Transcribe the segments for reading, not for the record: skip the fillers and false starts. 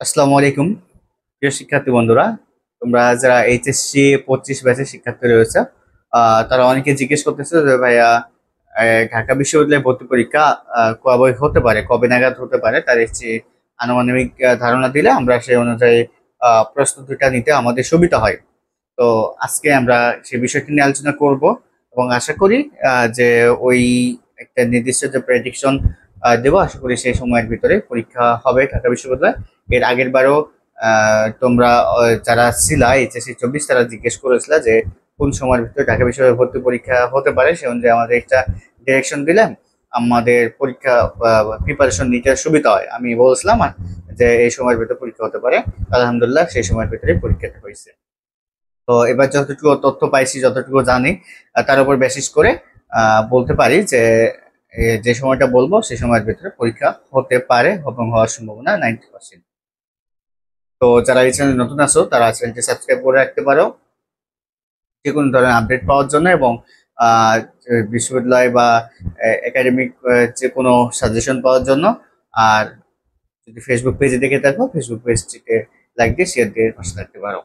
আসসালামু আলাইকুম প্রিয় শিক্ষার্থী বন্ধুরা। তোমরা যারা এইচএসসি 25 ব্যাচের শিক্ষার্থী রয়েছে, তারা অনেকে জিজ্ঞেস করতেছে যে ভাইয়া, ঢাকা বিশ্ববিদ্যালয়ে ভর্তি পরীক্ষা কবে হতে পারে, কবে নাগাদ হতে পারে, তার একটি আনুমানিক ধারণা দিলে আমরা সেই অনুযায়ী প্রস্তুতিটা নিতে আমাদের সুবিধা হয়। তো আজকে আমরা সেই বিষয়টি নিয়ে আলোচনা করব এবং আশা করি যে ওই একটা নির্দিষ্ট যে প্রেডিকশন দেবো, আশা করি সেই সময়ের ভিতরে পরীক্ষা হবে ঢাকা বিশ্ববিদ্যালয়। এর আগের বারও তোমরা যারা ছিলা এইচএসসি 24, তারা জিজ্ঞেস করেছিল যে কোন সময়ের ভিতরে ঢাকা বিশ্ববিদ্যালয় ভর্তি পরীক্ষা হতে পারে, সে অনুযায়ী আমাদের একটা ডিরেকশন দিলাম, আমাদের পরীক্ষা প্রিপারেশন নিতে সুবিধা হয়। আমি বলছিলাম যে এই সময়ের ভিতরে পরীক্ষা হতে পারে। আলহামদুলিল্লাহ সেই সময়ের ভিতরে পরীক্ষাটা হয়েছে। তো এবার যতটুকু তথ্য পাইছি, যতটুকু জানি, তার উপর বেসিস করে বলতে পারি যে যে সময়টা বলবো সেই সময়ের ভিতরে পরীক্ষা হতে পারে এবং হওয়ার সম্ভাবনা 90%। তো যারা এই চ্যানেলে নতুন আছো তারা চ্যানেলটি সাবস্ক্রাইব করে রাখতে পারো যে কোনো ধরনের আপডেট পাওয়ার জন্য, এবং আহ, বিশ্ববিদ্যালয় বা একাডেমিক যে কোনো সাজেশন পাওয়ার জন্য। আর যদি ফেসবুক পেজে দেখে থাকো, ফেসবুক পেজটিকে লাইক দিয়ে শেয়ার দিয়ে পাশে থাকতে পারো।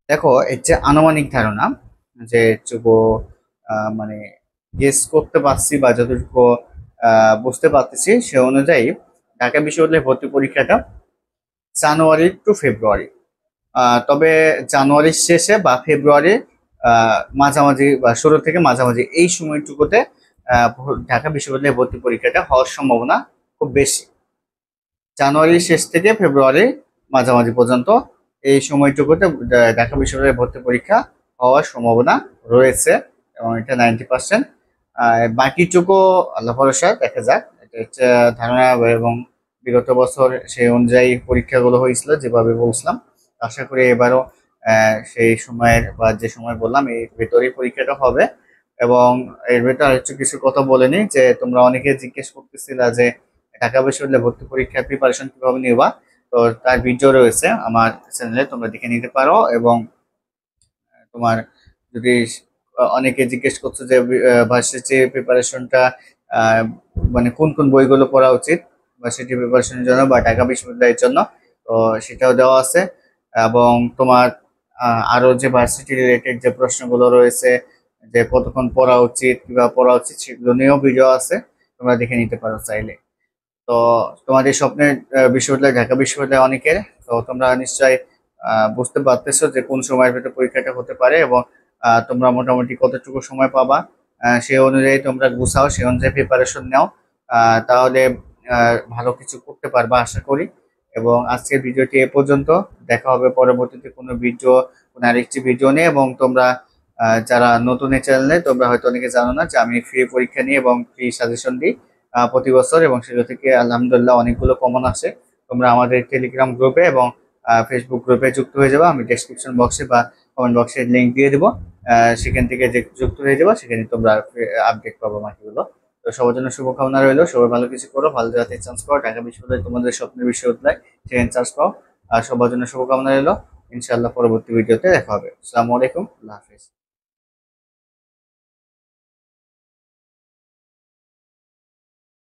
দেখো, এর যে আনুমানিক ধারণা, যে যতটুকু মানে গেস করতে পারছি বা যতটুকু বুঝতে পারতেছি, সে অনুযায়ী ঢাকা বিশ্ববিদ্যালয়ের ভর্তি পরীক্ষাটা জানুয়ারি টু ফেব্রুয়ারি, তবে জানুয়ারির শেষে বা ফেব্রুয়ারির মাঝামাঝি বা শুরু থেকে মাঝামাঝি এই সময়টুকুতে ঢাকা বিশ্ববিদ্যালয়ের ভর্তি পরীক্ষাটা হওয়ার সম্ভাবনা খুব বেশি। জানুয়ারির শেষ থেকে ফেব্রুয়ারি মাঝামাঝি পর্যন্ত এই সময়টুকুতে ঢাকা বিশ্ববিদ্যালয়ে ভর্তি পরীক্ষা হওয়ার সম্ভাবনা রয়েছে, এবং এটা 90%। বাকিটুকু আল্লাহ ভরসা, দেখা যাক। এটা হচ্ছে ধারণা, এবং বিগত বছর সেই অনুযায়ী পরীক্ষাগুলো হয়েছিল যেভাবে বলছিলাম। আশা করি এবারও সেই সময়ের বা যে সময় বললাম এর ভেতরেই পরীক্ষাটা হবে। এবং এর ভেতর আরেকটু কিছু কথা বলে নিই, যে তোমরা অনেকে জিজ্ঞেস করতেছিলা যে ঢাকা বিশ্ববিদ্যালয়ে ভর্তি পরীক্ষার প্রিপারেশন কিভাবে নিবা। তো তার ভিডিও রয়েছে আমার চ্যানেলে, তোমরা দেখে নিতে পারো। এবং তোমার যদি অনেকে জিজ্ঞেস করছো যে ভার্সিটি প্রিপারেশনটা মানে কোন কোন বইগুলো পড়া উচিত ভার্সিটি প্রিপারেশনের জন্য বা ঢাকা বিশ্ববিদ্যালয়ের জন্য, তো সেটাও দেওয়া আছে। এবং তোমার আরো যে ভার্সিটি রিলেটেড যে প্রশ্নগুলো রয়েছে, যে কতক্ষণ পড়া উচিত, কিভাবে পড়া উচিত, সেগুলো নিয়েও ভিডিও আছে, তোমরা দেখে নিতে পারো চাইলে। তো তোমাদের স্বপ্নের বিশ্ববিদ্যালয় ঢাকা বিশ্ববিদ্যালয় অনেকের। তো তোমরা নিশ্চয়ই বুঝতে পারতেছো যে কোন সময়ের ভিতরে পরীক্ষাটা হতে পারে, এবং তোমরা মোটামুটি কতটুকু সময় পাবা, সেই অনুযায়ী তোমরা গুছাও, সেই অনুযায়ী প্রিপারেশন নাও। তাহলে ভালো কিছু করতে পারবা আশা করি। এবং আজকের ভিডিওটি এ পর্যন্ত। দেখা হবে পরবর্তীতে কোনো ভিডিও, কোনো আরেকটি ভিডিও নিয়ে। এবং তোমরা যারা নতুন এই চ্যানেলে, তোমরা হয়তো অনেকে জানো না যে আমি ফ্রি পরীক্ষা নিই এবং ফ্রি সাজেশন দিই প্রতি বছর, এবং সেগুলো থেকে আলহামদুলিল্লাহ অনেকগুলো কমন আসে। তোমরা আমাদের টেলিগ্রাম গ্রুপে এবং ফেসবুক গ্রুপে যুক্ত হয়ে যাবো, আমি ডেসক্রিপশন বক্সে বা কমেন্ট বক্সে লিঙ্ক দিয়ে দেবো। সেখান থেকে যে যুক্ত হয়ে যাবো, সেখানে তোমরা আপডেট পাবো বাকিগুলো। তো সবার জন্য শুভকামনা রইলো, সবাই ভালো কিছু করো, ভালো জায়গাতে চান্স পাও, ঢাকা বিশ্ববিদ্যালয় তোমাদের স্বপ্নের বিশ্ববিদ্যালয়, সেখানে চান্স পাও। আর সবার জন্য শুভকামনা রইলো। ইনশাআল্লাহ পরবর্তী ভিডিওতে দেখা হবে। আসসালামু আলাইকুম, আল্লাহ হাফিজ।